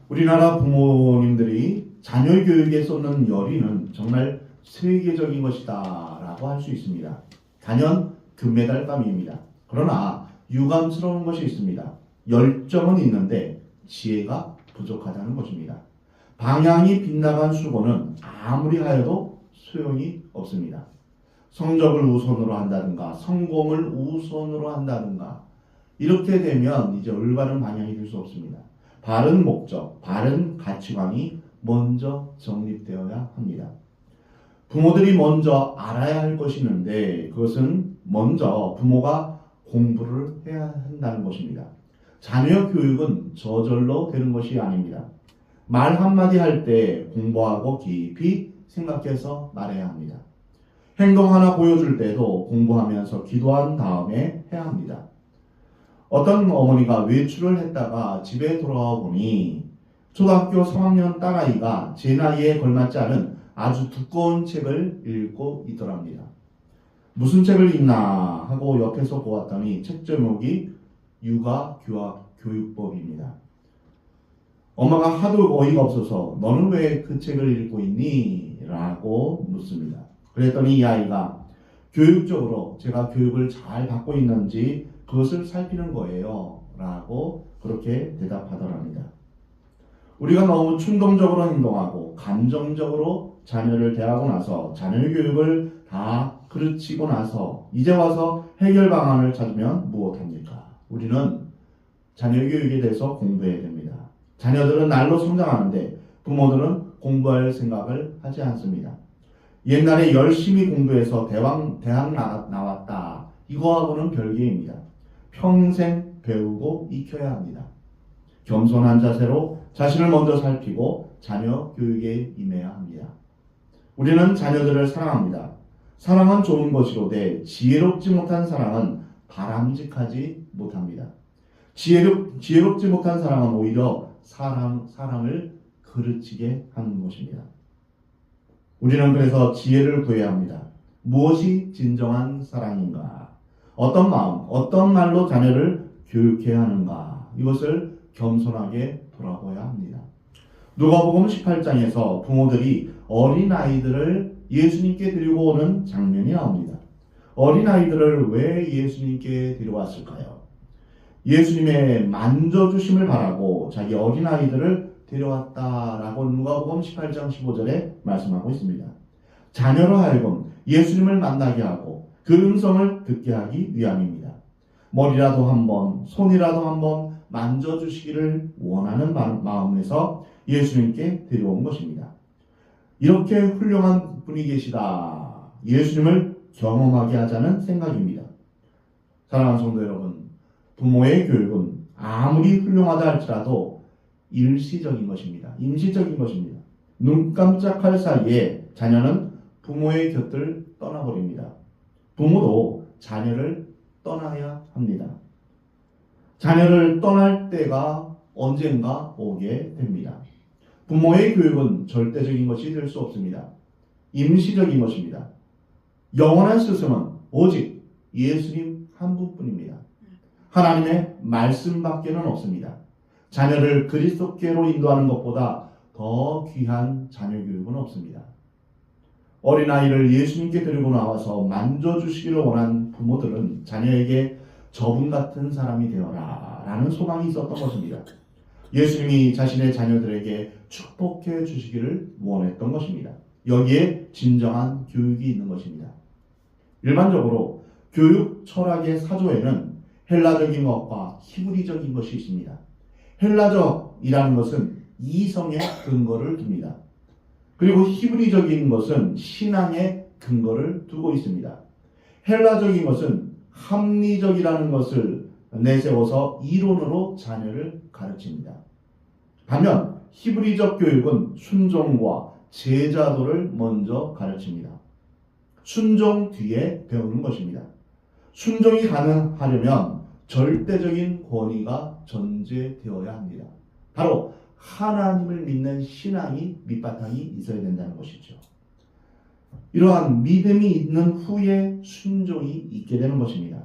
우리나라 부모님들이 자녀 교육에 쏟는 열의는 정말 세계적인 것이다 라고 할 수 있습니다. 단연 금메달감입니다. 그러나 유감스러운 것이 있습니다. 열정은 있는데 지혜가 부족하다는 것입니다. 방향이 빗나간 수고는 아무리 하여도 소용이 없습니다. 성적을 우선으로 한다든가 성공을 우선으로 한다든가 이렇게 되면 이제 올바른 방향이 될 수 없습니다. 바른 목적, 바른 가치관이 먼저 정립되어야 합니다. 부모들이 먼저 알아야 할 것이 있는데 그것은 먼저 부모가 공부를 해야 한다는 것입니다. 자녀 교육은 저절로 되는 것이 아닙니다. 말 한마디 할 때 공부하고 깊이 생각해서 말해야 합니다. 행동 하나 보여줄 때도 공부하면서 기도한 다음에 해야 합니다. 어떤 어머니가 외출을 했다가 집에 돌아와 보니 초등학교 3학년 딸아이가 제 나이에 걸맞지 않은 아주 두꺼운 책을 읽고 있더랍니다. 무슨 책을 읽나 하고 옆에서 보았더니 책 제목이 육아교육법입니다. 엄마가 하도 어이가 없어서 너는 왜 그 책을 읽고 있니? 라고 묻습니다. 그랬더니 이 아이가 교육적으로 제가 교육을 잘 받고 있는지 그것을 살피는 거예요. 라고 그렇게 대답하더랍니다. 우리가 너무 충동적으로 행동하고 감정적으로 자녀를 대하고 나서 자녀 교육을 다 그르치고 나서 이제 와서 해결 방안을 찾으면 무엇합니까? 우리는 자녀 교육에 대해서 공부해야 됩니다. 자녀들은 날로 성장하는데 부모들은 공부할 생각을 하지 않습니다. 옛날에 열심히 공부해서 대학 나왔다. 이거하고는 별개입니다. 평생 배우고 익혀야 합니다. 겸손한 자세로 자신을 먼저 살피고 자녀 교육에 임해야 합니다. 우리는 자녀들을 사랑합니다. 사랑은 좋은 것이로되 지혜롭지 못한 사랑은 바람직하지 못합니다. 지혜롭지 못한 사랑은 오히려 사람을 그르치게 하는 것입니다. 우리는 그래서 지혜를 구해야 합니다. 무엇이 진정한 사랑인가? 어떤 마음, 어떤 말로 자녀를 교육해야 하는가? 이것을 겸손하게 돌아보아야 합니다. 누가복음 18장에서 부모들이 어린아이들을 예수님께 데리고 오는 장면이 나옵니다. 어린아이들을 왜 예수님께 데려왔을까요? 예수님의 만져주심을 바라고 자기 어린아이들을 데려왔다라고 누가복음 18장 15절에 말씀하고 있습니다. 자녀로 하여금 예수님을 만나게 하고 그 음성을 듣게 하기 위함입니다. 머리라도 한번, 손이라도 한번 만져주시기를 원하는 마음에서 예수님께 데려온 것입니다. 이렇게 훌륭한 분이 계시다. 예수님을 경험하게 하자는 생각입니다. 사랑하는 성도 여러분, 부모의 교육은 아무리 훌륭하다 할지라도 일시적인 것입니다. 임시적인 것입니다. 눈 깜짝할 사이에 자녀는 부모의 곁을 떠나버립니다. 부모도 자녀를 떠나야 합니다. 자녀를 떠날 때가 언젠가 오게 됩니다. 부모의 교육은 절대적인 것이 될 수 없습니다. 임시적인 것입니다. 영원한 스승은 오직 예수님 한 분뿐입니다. 하나님의 말씀밖에는 없습니다. 자녀를 그리스도께로 인도하는 것보다 더 귀한 자녀 교육은 없습니다. 어린아이를 예수님께 데리고 나와서 만져주시기를 원한 부모들은 자녀에게 저분 같은 사람이 되어라 라는 소망이 있었던 것입니다. 예수님이 자신의 자녀들에게 축복해 주시기를 원했던 것입니다. 여기에 진정한 교육이 있는 것입니다. 일반적으로 교육 철학의 사조에는 헬라적인 것과 히브리적인 것이 있습니다. 헬라적이라는 것은 이성의 근거를 둡니다. 그리고 히브리적인 것은 신앙의 근거를 두고 있습니다. 헬라적인 것은 합리적이라는 것을 내세워서 이론으로 자녀를 가르칩니다. 반면 히브리적 교육은 순종과 제자도를 먼저 가르칩니다. 순종 뒤에 배우는 것입니다. 순종이 가능하려면 절대적인 권위가 전제되어야 합니다. 바로 하나님을 믿는 신앙이 밑바탕이 있어야 된다는 것이죠. 이러한 믿음이 있는 후에 순종이 있게 되는 것입니다.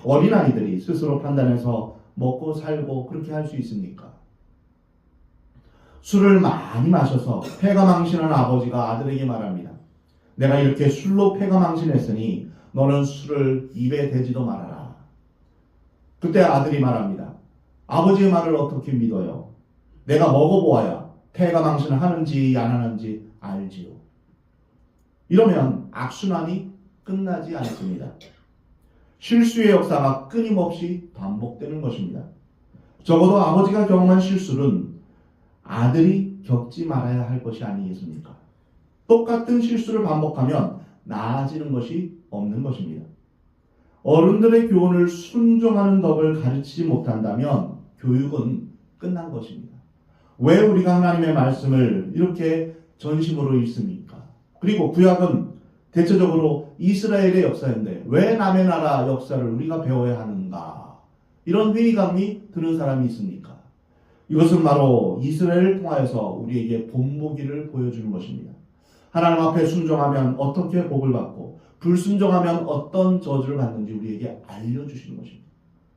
어린아이들이 스스로 판단해서 먹고 살고 그렇게 할 수 있습니까? 술을 많이 마셔서 패가 망신한 아버지가 아들에게 말합니다. 내가 이렇게 술로 패가 망신했으니 너는 술을 입에 대지도 말아라. 그때 아들이 말합니다. 아버지의 말을 어떻게 믿어요? 내가 먹어보아야 패가 망신을 하는지 안 하는지 알지요. 이러면 악순환이 끝나지 않습니다. 실수의 역사가 끊임없이 반복되는 것입니다. 적어도 아버지가 경험한 실수는 아들이 겪지 말아야 할 것이 아니겠습니까? 똑같은 실수를 반복하면 나아지는 것이 없는 것입니다. 어른들의 교훈을 순종하는 덕을 가르치지 못한다면 교육은 끝난 것입니다. 왜 우리가 하나님의 말씀을 이렇게 전심으로 읽습니까? 그리고 구약은 대체적으로 이스라엘의 역사인데 왜 남의 나라 역사를 우리가 배워야 하는가? 이런 회의감이 드는 사람이 있습니까? 이것은 바로 이스라엘을 통하여서 우리에게 본보기를 보여주는 것입니다. 하나님 앞에 순종하면 어떻게 복을 받고 불순종하면 어떤 저주를 받는지 우리에게 알려주시는 것입니다.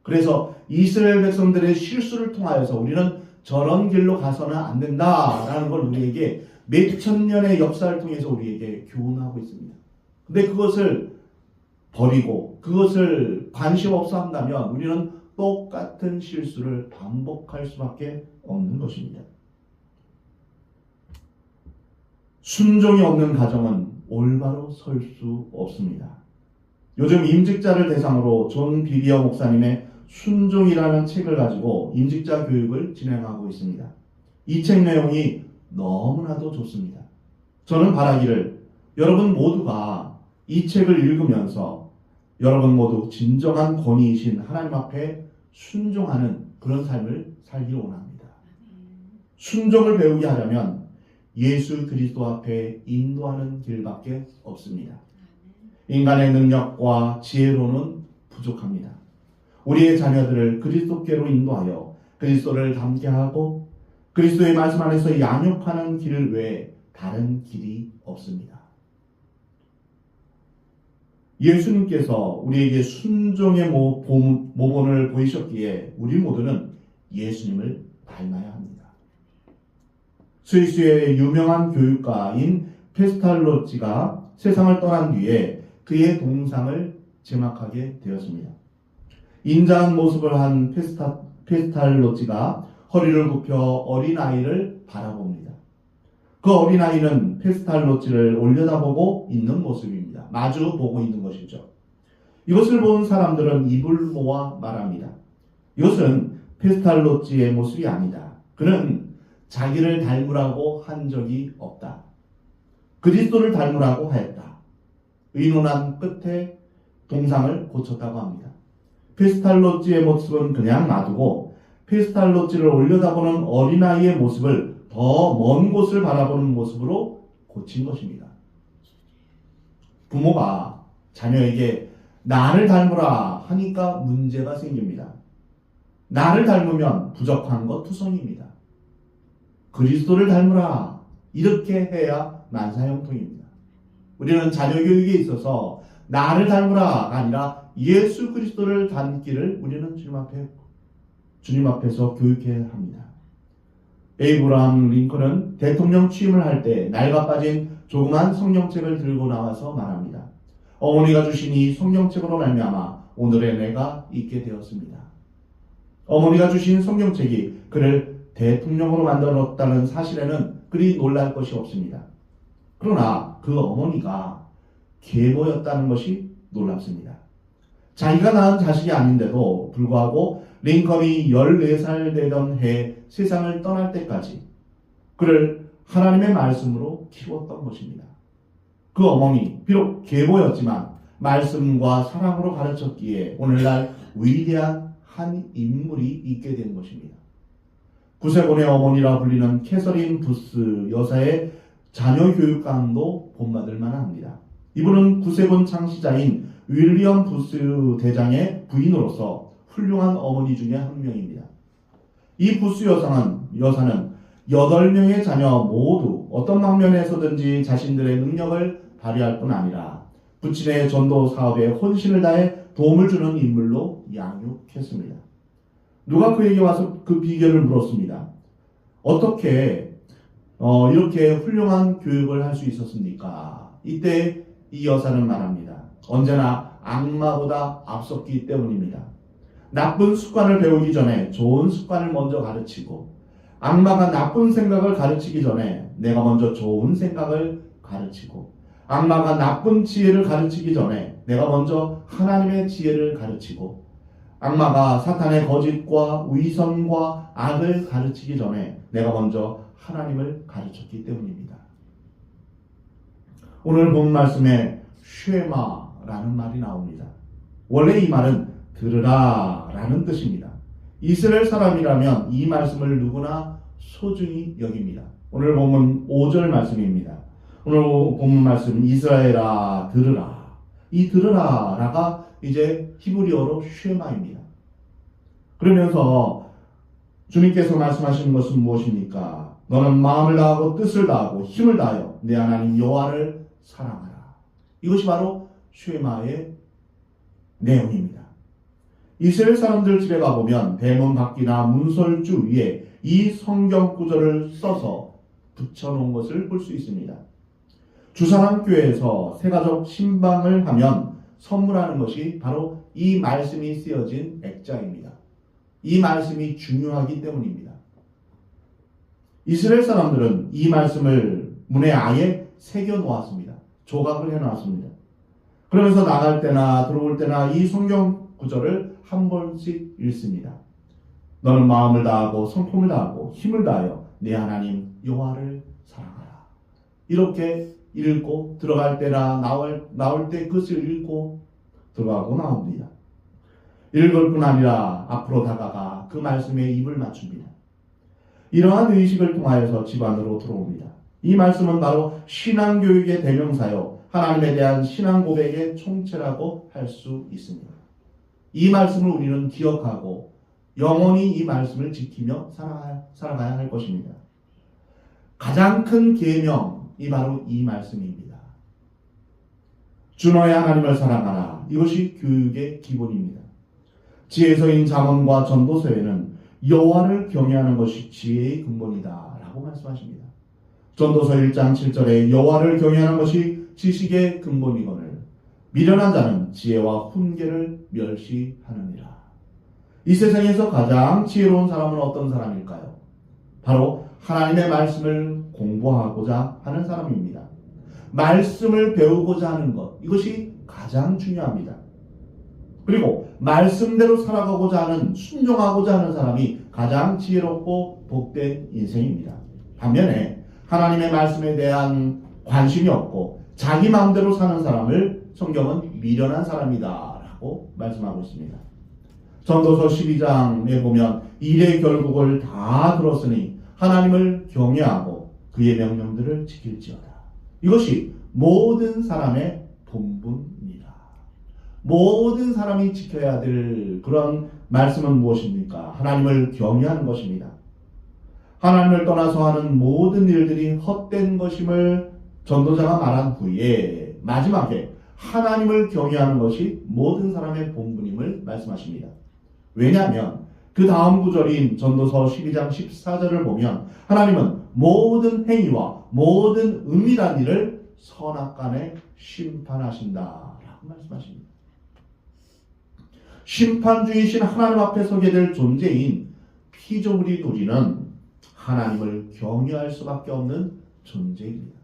그래서 이스라엘 백성들의 실수를 통하여서 우리는 저런 길로 가서는 안 된다라는 걸 우리에게 몇천 년의 역사를 통해서 우리에게 교훈하고 있습니다. 근데 그것을 버리고 그것을 관심 없어 한다면 우리는 똑같은 실수를 반복할 수밖에 없는 것입니다. 순종이 없는 가정은 올바로 설 수 없습니다. 요즘 임직자를 대상으로 존 비비어 목사님의 순종이라는 책을 가지고 임직자 교육을 진행하고 있습니다. 이 책 내용이 너무나도 좋습니다. 저는 바라기를 여러분 모두가 이 책을 읽으면서 여러분 모두 진정한 권위이신 하나님 앞에 순종하는 그런 삶을 살기를 원합니다. 순종을 배우게 하려면 예수 그리스도 앞에 인도하는 길밖에 없습니다. 인간의 능력과 지혜로는 부족합니다. 우리의 자녀들을 그리스도께로 인도하여 그리스도를 닮게 하고 그리스도의 말씀 안에서 양육하는 길 외에 다른 길이 없습니다. 예수님께서 우리에게 순종의 모본을 보이셨기에 우리 모두는 예수님을 닮아야 합니다. 스위스의 유명한 교육가인 페스탈로치가 세상을 떠난 뒤에 그의 동상을 제막하게 되었습니다. 인자한 모습을 한 페스탈로치가 허리를 굽혀 어린아이를 바라봅니다. 그 어린아이는 페스탈로치를 올려다보고 있는 모습입니다. 마주 보고 있는 것이죠. 이것을 본 사람들은 입을 모아 말합니다. 이것은 페스탈로치의 모습이 아니다. 그는 자기를 닮으라고 한 적이 없다. 그리스도를 닮으라고 하였다. 의논한 끝에 동상을 고쳤다고 합니다. 페스탈로치의 모습은 그냥 놔두고 페스탈로치를 올려다보는 어린아이의 모습을 더 먼 곳을 바라보는 모습으로 고친 것입니다. 부모가 자녀에게 나를 닮으라 하니까 문제가 생깁니다. 나를 닮으면 부족한 것 투성입니다. 그리스도를 닮으라 이렇게 해야 만사형통입니다. 우리는 자녀 교육에 있어서 나를 닮으라가 아니라 예수 그리스도를 닮기를 우리는 주님 앞에서 교육해야 합니다. 에이브라함 링컨은 대통령 취임을 할 때 낡아 빠진 조그만 성경책을 들고 나와서 말합니다. 어머니가 주신 이 성경책으로 말미암아 오늘의 내가 있게 되었습니다. 어머니가 주신 성경책이 그를 대통령으로 만들었다는 사실에는 그리 놀랄 것이 없습니다. 그러나 그 어머니가 계모였다는 것이 놀랍습니다. 자기가 낳은 자식이 아닌데도 불구하고 링컨이 14살 되던 해 세상을 떠날 때까지 그를 하나님의 말씀으로 키웠던 것입니다. 그 어머니 비록 계모였지만 말씀과 사랑으로 가르쳤기에 오늘날 위대한 한 인물이 있게 된 것입니다. 구세곤의 어머니라 불리는 캐서린 부스 여사의 자녀 교육감도 본받을 만합니다. 이분은 구세곤 창시자인 윌리엄 부스 대장의 부인으로서 훌륭한 어머니 중에 한 명입니다. 이 부스 여사는 8명의 자녀 모두 어떤 방면에서든지 자신들의 능력을 발휘할 뿐 아니라 부친의 전도 사업에 혼신을 다해 도움을 주는 인물로 양육했습니다. 누가 그에게 와서 그 비결을 물었습니다. 어떻게 이렇게 훌륭한 교육을 할 수 있었습니까? 이때 이 여사는 말합니다. 언제나 악마보다 앞섰기 때문입니다. 나쁜 습관을 배우기 전에 좋은 습관을 먼저 가르치고, 악마가 나쁜 생각을 가르치기 전에 내가 먼저 좋은 생각을 가르치고, 악마가 나쁜 지혜를 가르치기 전에 내가 먼저 하나님의 지혜를 가르치고, 악마가 사탄의 거짓과 위선과 악을 가르치기 전에 내가 먼저 하나님을 가르쳤기 때문입니다. 오늘 본 말씀에 쉐마라는 말이 나옵니다. 원래 이 말은 들으라 라는 뜻입니다. 이스라엘 사람이라면 이 말씀을 누구나 소중히 여깁니다. 오늘 본문 5절 말씀입니다. 오늘 본문 말씀은 이스라엘아 들으라. 이 들으라라가 이제 히브리어로 쉐마입니다. 그러면서 주님께서 말씀하시는 것은 무엇입니까? 너는 마음을 다하고 뜻을 다하고 힘을 다하여 내 하나님 여호와를 사랑하라. 이것이 바로 쉐마의 내용입니다. 이스라엘 사람들 집에 가보면 대문 밖이나 문설주 위에 이 성경 구절을 써서 붙여놓은 것을 볼 수 있습니다. 주사랑교회에서 새가족 신방을 하면 선물하는 것이 바로 이 말씀이 쓰여진 액자입니다. 이 말씀이 중요하기 때문입니다. 이스라엘 사람들은 이 말씀을 문에 아예 새겨 놓았습니다. 조각을 해 놓았습니다. 그러면서 나갈 때나 들어올 때나 이 성경 구절을 한 번씩 읽습니다. 너는 마음을 다하고 성품을 다하고 힘을 다하여 내 하나님 여호와를 사랑하라. 이렇게 읽고 들어갈 때나 나올 때 그것을 읽고 들어가고 나옵니다. 읽을 뿐 아니라 앞으로 다가가 그 말씀에 입을 맞춥니다. 이러한 의식을 통하여서 집 안으로 들어옵니다. 이 말씀은 바로 신앙교육의 대명사요, 하나님에 대한 신앙 고백의 총체라고 할 수 있습니다. 이 말씀을 우리는 기억하고 영원히 이 말씀을 지키며 살아가야 할 것입니다. 가장 큰 계명이 바로 이 말씀입니다. 주 너의 하나님을 사랑하라. 이것이 교육의 기본입니다. 지혜서인 잠언과 전도서에는 여호와를 경외하는 것이 지혜의 근본이다 라고 말씀하십니다. 전도서 1장 7절에 여호와를 경외하는 것이 지식의 근본이거늘 미련한 자는 지혜와 훈계를 멸시하느니라. 이 세상에서 가장 지혜로운 사람은 어떤 사람일까요? 바로 하나님의 말씀을 공부하고자 하는 사람입니다. 말씀을 배우고자 하는 것, 이것이 가장 중요합니다. 그리고 말씀대로 살아가고자 하는, 순종하고자 하는 사람이 가장 지혜롭고 복된 인생입니다. 반면에 하나님의 말씀에 대한 관심이 없고 자기 마음대로 사는 사람을 성경은 미련한 사람이다 라고 말씀하고 있습니다. 전도서 12장에 보면 일의 결국을 다 들었으니 하나님을 경외하고 그의 명령들을 지킬지어다. 이것이 모든 사람의 본분입니다. 모든 사람이 지켜야 될 그런 말씀은 무엇입니까? 하나님을 경외하는 것입니다. 하나님을 떠나서 하는 모든 일들이 헛된 것임을 전도자가 말한 후에 마지막에 하나님을 경외하는 것이 모든 사람의 본분임을 말씀하십니다. 왜냐하면 그 다음 구절인 전도서 12장 14절을 보면 하나님은 모든 행위와 모든 은밀한 일을 선악간에 심판하신다라고 말씀하십니다. 심판주이신 하나님 앞에 서게 될 존재인 피조물인 우리는 하나님을 경외할 수밖에 없는 존재입니다.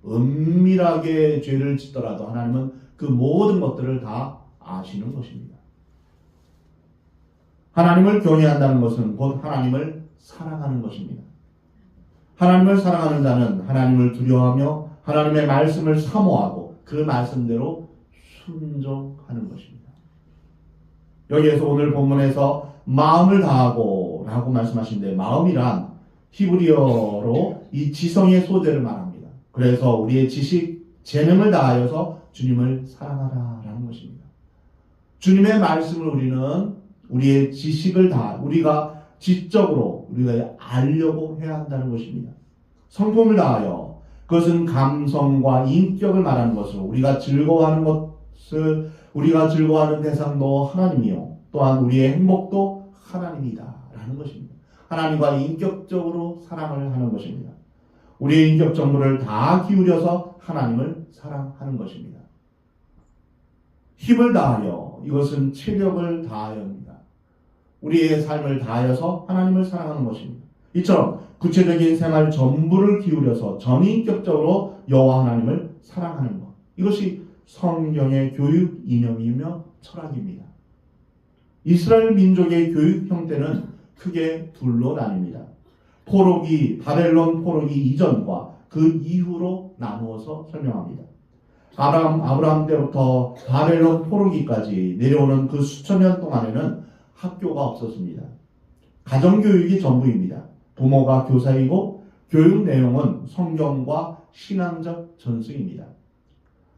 은밀하게 죄를 짓더라도 하나님은 그 모든 것들을 다 아시는 것입니다. 하나님을 경외한다는 것은 곧 하나님을 사랑하는 것입니다. 하나님을 사랑하는 자는 하나님을 두려워하며 하나님의 말씀을 사모하고 그 말씀대로 순종하는 것입니다. 여기에서 오늘 본문에서 마음을 다하고 라고 말씀하시는데 마음이란 히브리어로 이 지성의 소재를 말합니다. 그래서 우리의 지식, 재능을 다하여서 주님을 사랑하라 라는 것입니다. 주님의 말씀을 우리는 우리의 지식을 우리가 지적으로 우리가 알려고 해야 한다는 것입니다. 성품을 다하여, 그것은 감성과 인격을 말하는 것으로 우리가 즐거워하는 대상도 하나님이요 또한 우리의 행복도 하나님이다 라는 것입니다. 하나님과 인격적으로 사랑을 하는 것입니다. 우리의 인격 정보를 다 기울여서 하나님을 사랑하는 것입니다. 힘을 다하여, 이것은 체력을 다하여입니다. 우리의 삶을 다하여서 하나님을 사랑하는 것입니다. 이처럼 구체적인 생활 전부를 기울여서 전인격적으로 여호와 하나님을 사랑하는 것, 이것이 성경의 교육 이념이며 철학입니다. 이스라엘 민족의 교육 형태는 크게 둘로 나뉩니다. 바벨론 포로기 이전과 그 이후로 나누어서 설명합니다. 아브라함 때부터 바벨론 포로기까지 내려오는 그 수천 년 동안에는 학교가 없었습니다. 가정교육이 전부입니다. 부모가 교사이고 교육 내용은 성경과 신앙적 전승입니다.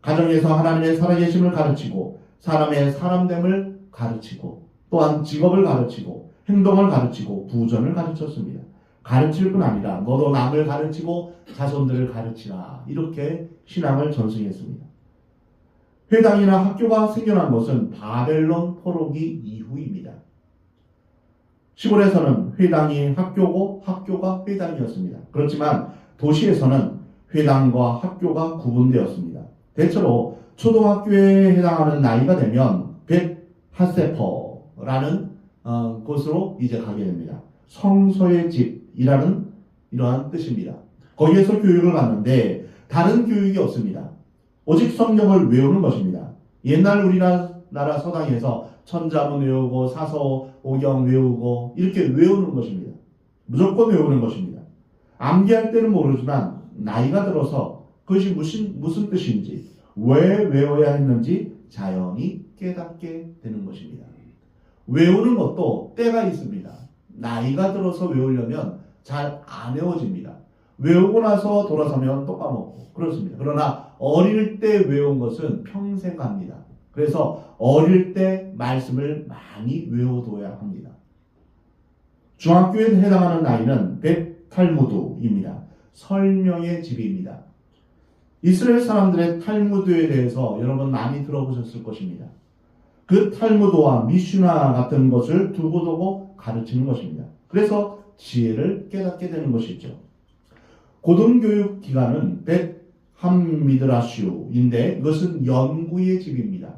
가정에서 하나님의 살아계심을 가르치고 사람의 사람됨을 가르치고 또한 직업을 가르치고 행동을 가르치고 부전을 가르쳤습니다. 가르칠 뿐 아니라 너도 남을 가르치고 자손들을 가르치라, 이렇게 신앙을 전승했습니다. 회당이나 학교가 생겨난 것은 바벨론 포로기 이후입니다. 시골에서는 회당이 학교고 학교가 회당이었습니다. 그렇지만 도시에서는 회당과 학교가 구분되었습니다. 대체로 초등학교에 해당하는 나이가 되면 벳 하세퍼라는 곳으로 이제 가게 됩니다. 성소의 집이라는 이러한 뜻입니다. 거기에서 교육을 받는데 다른 교육이 없습니다. 오직 성경을 외우는 것입니다. 옛날 우리나라 서당에서 천자문 외우고 사서 오경 외우고 이렇게 외우는 것입니다. 무조건 외우는 것입니다. 암기할 때는 모르지만 나이가 들어서 그것이 무슨 뜻인지, 왜 외워야 했는지 자연히 깨닫게 되는 것입니다. 외우는 것도 때가 있습니다. 나이가 들어서 외우려면 잘 안 외워집니다. 외우고 나서 돌아서면 또 까먹고 그렇습니다. 그러나 어릴 때 외운 것은 평생 갑니다. 그래서 어릴 때 말씀을 많이 외워둬야 합니다. 중학교에 해당하는 나이는 벳 탈무드입니다. 설명의 집입니다. 이스라엘 사람들의 탈무드에 대해서 여러분 많이 들어보셨을 것입니다. 그 탈무드와 미슈나 같은 것을 두고두고 가르치는 것입니다. 그래서 지혜를 깨닫게 되는 것이죠. 고등교육 기관은 벳 함미드라슈인데 이것은 연구의 집입니다.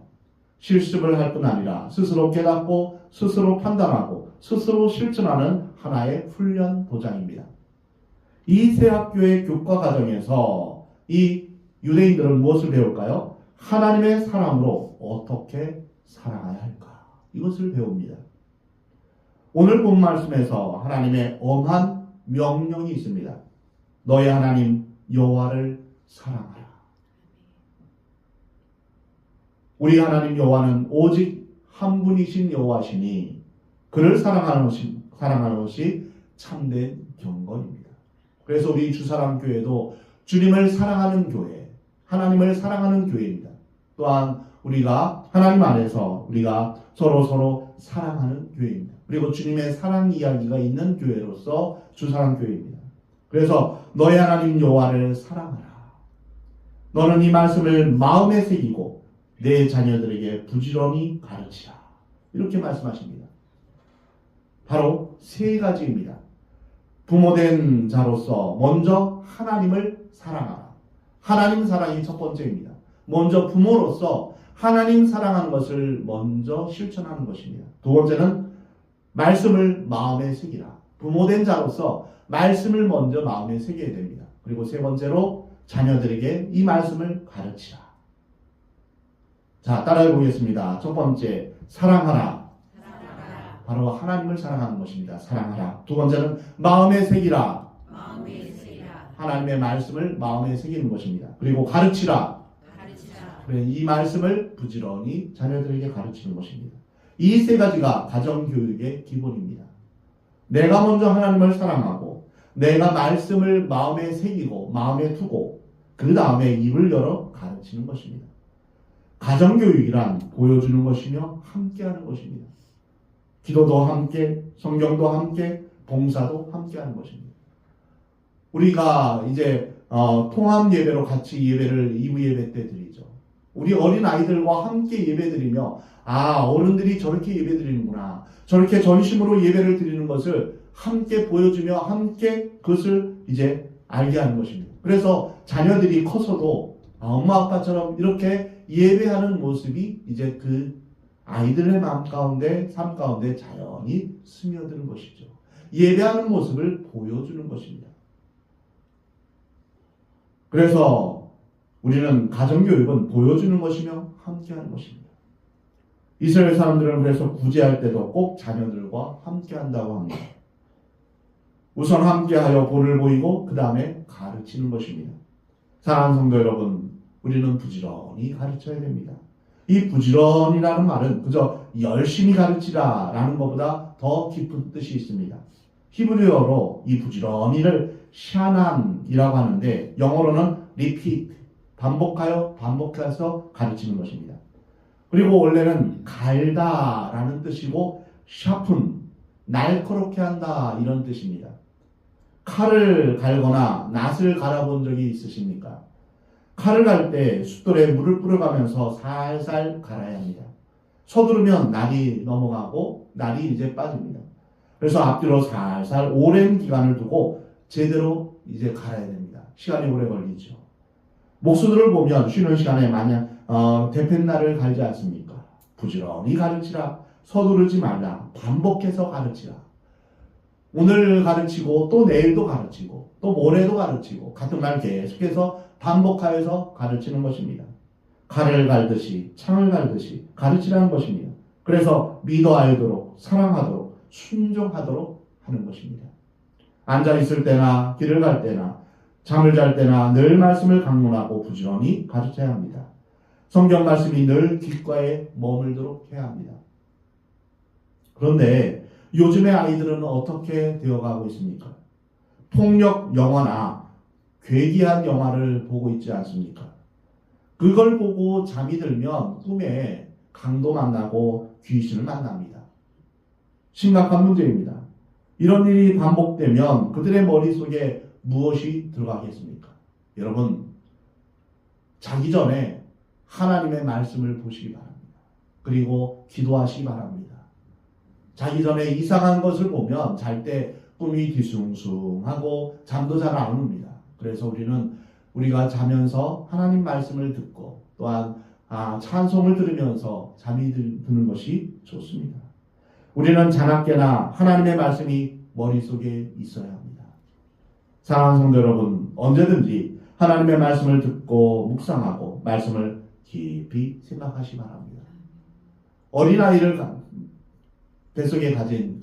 실습을 할 뿐 아니라 스스로 깨닫고 스스로 판단하고 스스로 실천하는 하나의 훈련 도장입니다. 이 세 학교의 교과 과정에서 이 유대인들은 무엇을 배울까요? 하나님의 사랑으로 어떻게 살아가야 할까? 이것을 배웁니다. 오늘 본 말씀에서 하나님의 엄한 명령이 있습니다. 너의 하나님 여호와를 사랑하라. 우리 하나님 여호와는 오직 한 분이신 여호와시니 그를 사랑하는 것이 참된 경건입니다. 그래서 우리 주사랑교회도 주님을 사랑하는 교회, 하나님을 사랑하는 교회입니다. 또한 우리가 하나님 안에서 우리가 서로 사랑하는 교회입니다. 그리고 주님의 사랑 이야기가 있는 교회로서 주사랑교회입니다. 그래서 너의 하나님 여호와를 사랑하라. 너는 이 말씀을 마음에 새기고 내 자녀들에게 부지런히 가르치라. 이렇게 말씀하십니다. 바로 세 가지입니다. 부모된 자로서 먼저 하나님을 사랑하라. 하나님 사랑이 첫 번째입니다. 먼저 부모로서 하나님 사랑하는 것을 먼저 실천하는 것입니다. 두 번째는 말씀을 마음에 새기라. 부모된 자로서 말씀을 먼저 마음에 새겨야 됩니다. 그리고 세 번째로 자녀들에게 이 말씀을 가르치라. 자, 따라해 보겠습니다. 첫 번째, 사랑하라. 바로 하나님을 사랑하는 것입니다. 사랑하라. 두 번째는 마음에 새기라. 하나님의 말씀을 마음에 새기는 것입니다. 그리고 가르치라. 이 말씀을 부지런히 자녀들에게 가르치는 것입니다. 이 세 가지가 가정교육의 기본입니다. 내가 먼저 하나님을 사랑하고 내가 말씀을 마음에 새기고 마음에 두고 그 다음에 입을 열어 가르치는 것입니다. 가정교육이란 보여주는 것이며 함께하는 것입니다. 기도도 함께, 성경도 함께, 봉사도 함께하는 것입니다. 우리가 이제 통합 예배로 같이 예배를 2부 예배 때 드리죠. 우리 어린 아이들과 함께 예배 드리며 어른들이 저렇게 예배 드리는구나, 저렇게 전심으로 예배를 드리는 것을 함께 보여주며 함께 그것을 이제 알게 하는 것입니다. 그래서 자녀들이 커서도 엄마 아빠처럼 이렇게 예배하는 모습이 이제 그 아이들의 마음 가운데, 삶 가운데 자연히 스며드는 것이죠. 예배하는 모습을 보여주는 것입니다. 그래서 우리는 가정교육은 보여주는 것이며 함께하는 것입니다. 이스라엘 사람들은 그래서 구제할 때도 꼭 자녀들과 함께한다고 합니다. 우선 함께하여 본을 보이고 그 다음에 가르치는 것입니다. 사랑하는 성도 여러분, 우리는 부지런히 가르쳐야 됩니다. 이 부지런이라는 말은 그저 열심히 가르치라 라는 것보다 더 깊은 뜻이 있습니다. 히브리어로 이 부지런히를 샤난이라고 하는데 영어로는 repeat, 반복해서 가르치는 것입니다. 그리고 원래는 갈다라는 뜻이고 sharpen, 날카롭게 한다 이런 뜻입니다. 칼을 갈거나 낫을 갈아본 적이 있으십니까? 칼을 갈 때 숫돌에 물을 뿌려가면서 살살 갈아야 합니다. 서두르면 날이 넘어가고 날이 이제 빠집니다. 그래서 앞뒤로 살살 오랜 기간을 두고 제대로 이제 갈아야 됩니다. 시간이 오래 걸리죠. 목수들을 보면 쉬는 시간에 마냥 대펜날을 갈지 않습니까? 부지런히 가르치라. 서두르지 말라. 반복해서 가르치라. 오늘 가르치고 또 내일도 가르치고 또 모레도 가르치고 같은 말 계속해서 반복하여서 가르치는 것입니다. 칼을 갈듯이 창을 갈듯이 가르치라는 것입니다. 그래서 믿어알도록 사랑하도록 순종하도록 하는 것입니다. 앉아있을 때나 길을 갈 때나 잠을 잘 때나 늘 말씀을 강론하고 부지런히 가르쳐야 합니다. 성경 말씀이 늘 귓가에 머물도록 해야 합니다. 그런데 요즘의 아이들은 어떻게 되어가고 있습니까? 폭력 영화나 괴기한 영화를 보고 있지 않습니까? 그걸 보고 잠이 들면 꿈에 강도 만나고 귀신을 만납니다. 심각한 문제입니다. 이런 일이 반복되면 그들의 머릿속에 무엇이 들어가겠습니까? 여러분, 자기 전에 하나님의 말씀을 보시기 바랍니다. 그리고 기도하시기 바랍니다. 자기 전에 이상한 것을 보면 잘 때 꿈이 뒤숭숭하고 잠도 잘 안 옵니다. 그래서 우리가 자면서 하나님 말씀을 듣고 또한 찬송을 들으면서 잠이 드는 것이 좋습니다. 우리는 자나깨나 하나님의 말씀이 머릿속에 있어야 합니다. 사랑하는 성도 여러분, 언제든지 하나님의 말씀을 듣고 묵상하고 말씀을 깊이 생각하시기 바랍니다. 어린아이를 뱃속에 가진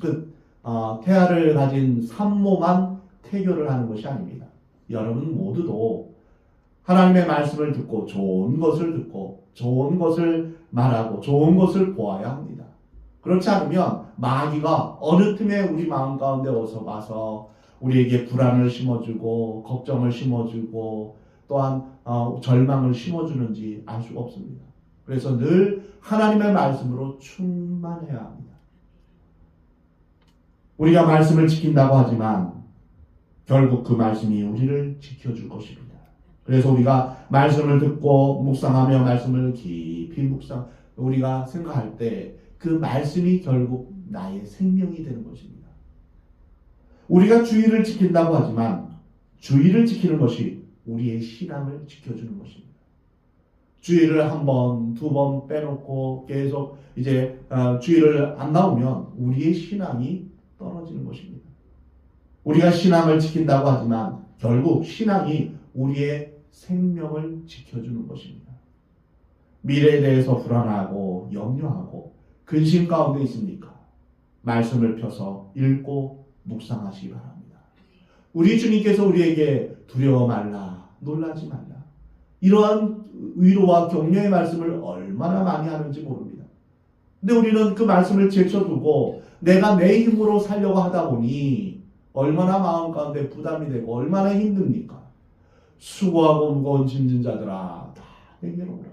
태아를 가진 산모만 태교를 하는 것이 아닙니다. 여러분 모두도 하나님의 말씀을 듣고 좋은 것을 듣고 좋은 것을 말하고 좋은 것을 보아야 합니다. 그렇지 않으면 마귀가 어느 틈에 우리 마음 가운데 와서 우리에게 불안을 심어주고 걱정을 심어주고 또한 절망을 심어주는지 알 수가 없습니다. 그래서 늘 하나님의 말씀으로 충만해야 합니다. 우리가 말씀을 지킨다고 하지만 결국 그 말씀이 우리를 지켜줄 것입니다. 그래서 우리가 말씀을 듣고 묵상하며 말씀을 깊이 우리가 생각할 때 그 말씀이 결국 나의 생명이 되는 것입니다. 우리가 주의를 지킨다고 하지만 주의를 지키는 것이 우리의 신앙을 지켜주는 것입니다. 주의를 한 번, 두 번 빼놓고 계속 이제 주의를 안 나오면 우리의 신앙이 떨어지는 것입니다. 우리가 신앙을 지킨다고 하지만 결국 신앙이 우리의 생명을 지켜주는 것입니다. 미래에 대해서 불안하고 염려하고 근심 가운데 있습니까? 말씀을 펴서 읽고 묵상하시기 바랍니다. 우리 주님께서 우리에게 두려워 말라, 놀라지 말라. 이러한 위로와 격려의 말씀을 얼마나 많이 하는지 모릅니다. 근데 우리는 그 말씀을 제쳐두고 내가 내 힘으로 살려고 하다 보니 얼마나 마음 가운데 부담이 되고 얼마나 힘듭니까? 수고하고 무거운 짐진 자들아 다 내게로 오라.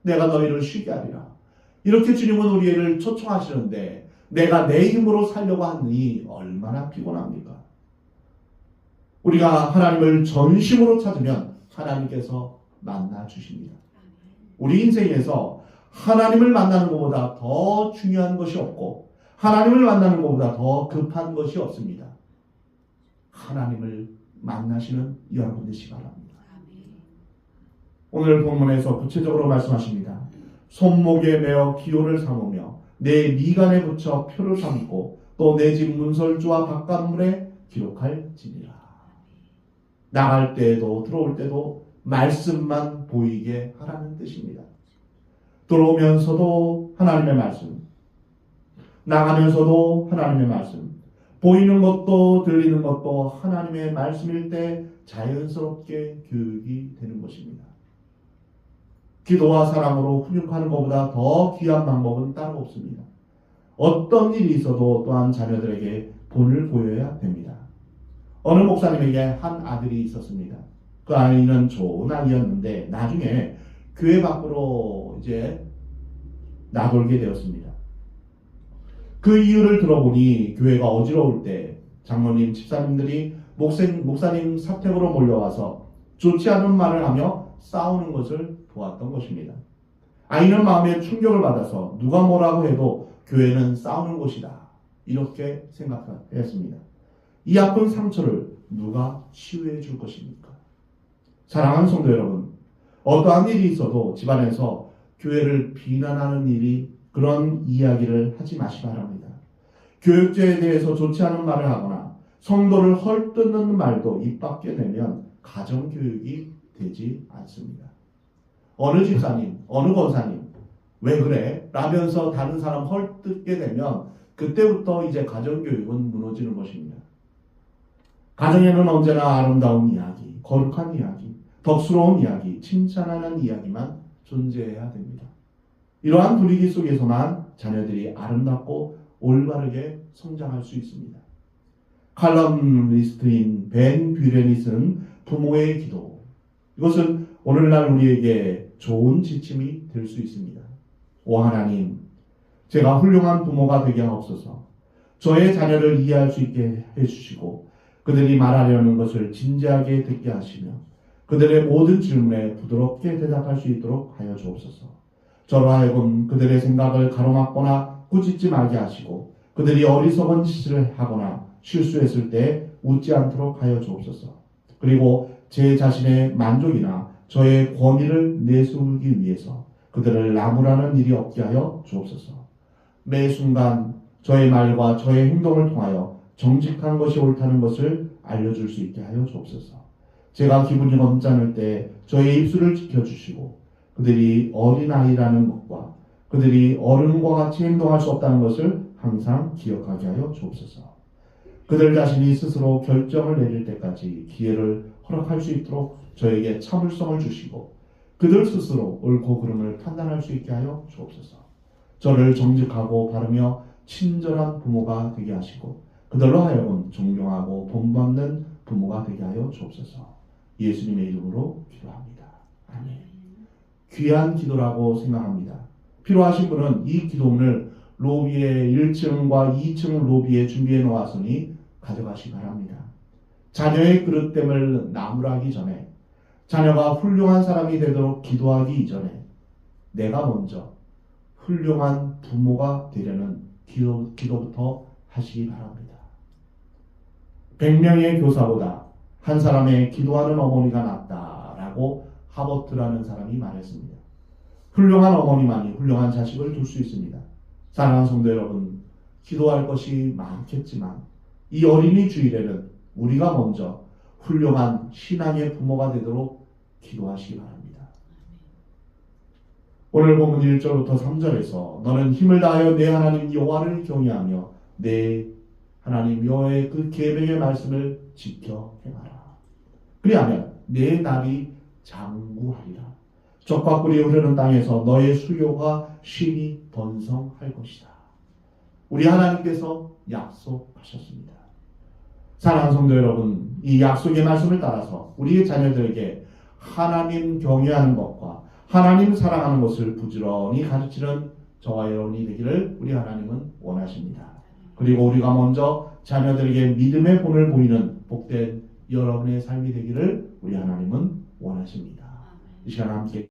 내가 너희를 쉬게 하리라. 이렇게 주님은 우리를 초청하시는데 내가 내 힘으로 살려고 하니 얼마나 피곤합니까? 우리가 하나님을 전심으로 찾으면 하나님께서 만나 주십니다. 우리 인생에서 하나님을 만나는 것보다 더 중요한 것이 없고 하나님을 만나는 것보다 더 급한 것이 없습니다. 하나님을 만나시는 여러분 되시기 바랍니다. 오늘 본문에서 구체적으로 말씀하십니다. 손목에 메어 기호를 삼으며 내 미간에 붙여 표를 삼고 또 내 집 문설주와 바깥문에 기록할지니라. 나갈 때에도 들어올 때도 말씀만 보이게 하라는 뜻입니다. 들어오면서도 하나님의 말씀, 나가면서도 하나님의 말씀, 보이는 것도 들리는 것도 하나님의 말씀일 때 자연스럽게 교육이 되는 것입니다. 기도와 사랑으로 훈육하는 것보다 더 귀한 방법은 따로 없습니다. 어떤 일이 있어도 또한 자녀들에게 본을 보여야 됩니다. 어느 목사님에게 한 아들이 있었습니다. 그 아이는 좋은 아이였는데 나중에 교회 밖으로 이제 나돌게 되었습니다. 그 이유를 들어보니 교회가 어지러울 때 장로님, 집사님들이 목사님 사택으로 몰려와서 좋지 않은 말을 하며 싸우는 것을 보았던 것입니다. 아이는 마음에 충격을 받아서 누가 뭐라고 해도 교회는 싸우는 곳이다. 이렇게 생각했습니다. 이 아픈 상처를 누가 치유해 줄 것입니까? 사랑하는 성도 여러분, 어떠한 일이 있어도 집안에서 교회를 비난하는 일이 그런 이야기를 하지 마시기 바랍니다. 교육제에 대해서 좋지 않은 말을 하거나 성도를 헐뜯는 말도 입 밖에 내면 가정교육이 되지 않습니다. 어느 집사님, 어느 권사님, 왜 그래? 라면서 다른 사람 헐뜯게 되면 그때부터 이제 가정교육은 무너지는 것입니다. 가정에는 언제나 아름다운 이야기, 거룩한 이야기, 덕스러운 이야기, 칭찬하는 이야기만 존재해야 됩니다. 이러한 분위기 속에서만 자녀들이 아름답고 올바르게 성장할 수 있습니다. 칼럼니스트인 벤 뷰렌이 쓴 부모의 기도, 이것은 오늘날 우리에게 좋은 지침이 될 수 있습니다. 오 하나님, 제가 훌륭한 부모가 되게 하옵소서. 저의 자녀를 이해할 수 있게 해주시고 그들이 말하려는 것을 진지하게 듣게 하시며 그들의 모든 질문에 부드럽게 대답할 수 있도록 하여 주옵소서. 저로 하여금 그들의 생각을 가로막거나 꾸짖지 말게 하시고 그들이 어리석은 짓을 하거나 실수했을 때 웃지 않도록 하여 주옵소서. 그리고 제 자신의 만족이나 저의 권위를 내세우기 위해서 그들을 나무라는 일이 없게 하여 주옵소서. 매 순간 저의 말과 저의 행동을 통하여 정직한 것이 옳다는 것을 알려줄 수 있게 하여 주옵소서. 제가 기분이 언짢을 때 저의 입술을 지켜주시고 그들이 어린아이라는 것과 그들이 어른과 같이 행동할 수 없다는 것을 항상 기억하게 하여 주옵소서. 그들 자신이 스스로 결정을 내릴 때까지 기회를 허락할 수 있도록 저에게 참을성을 주시고 그들 스스로 옳고 그름을 판단할 수 있게 하여 주옵소서. 저를 정직하고 바르며 친절한 부모가 되게 하시고 그들로 하여금 존경하고 본받는 부모가 되게 하여 주옵소서. 예수님의 이름으로 기도합니다. 아멘. 귀한 기도라고 생각합니다. 필요하신 분은 이 기도문을 로비의 1층과 2층 로비에 준비해 놓았으니 가져가시기 바랍니다. 자녀의 그릇됨을 나무라기 전에, 자녀가 훌륭한 사람이 되도록 기도하기 이전에 내가 먼저 훌륭한 부모가 되려는 기도부터 하시기 바랍니다. 100명의 교사보다 한 사람의 기도하는 어머니가 낫다라고 하버트라는 사람이 말했습니다. 훌륭한 어머니만이 훌륭한 자식을 둘 수 있습니다. 사랑하는 성도 여러분, 기도할 것이 많겠지만 이 어린이 주일에는 우리가 먼저 훌륭한 신앙의 부모가 되도록 기도하시기 바랍니다. 오늘 본문 1절부터 3절에서 너는 힘을 다하여 내 하나님 여호와를 경외하며 내 하나님 여호와의 그 계명의 말씀을 지켜 행하라. 그리하면 내 날이 장구하리라. 젖과 꿀이 흐르는 땅에서 너의 수요가 쉼이 번성할 것이다. 우리 하나님께서 약속하셨습니다. 사랑하는 성도 여러분, 이 약속의 말씀을 따라서 우리의 자녀들에게 하나님 경외하는 것과 하나님 사랑하는 것을 부지런히 가르치는 저와 여러분이 되기를 우리 하나님은 원하십니다. 그리고 우리가 먼저 자녀들에게 믿음의 본을 보이는 복된 여러분의 삶이 되기를 우리 하나님은 원하십니다. 이 시간 함께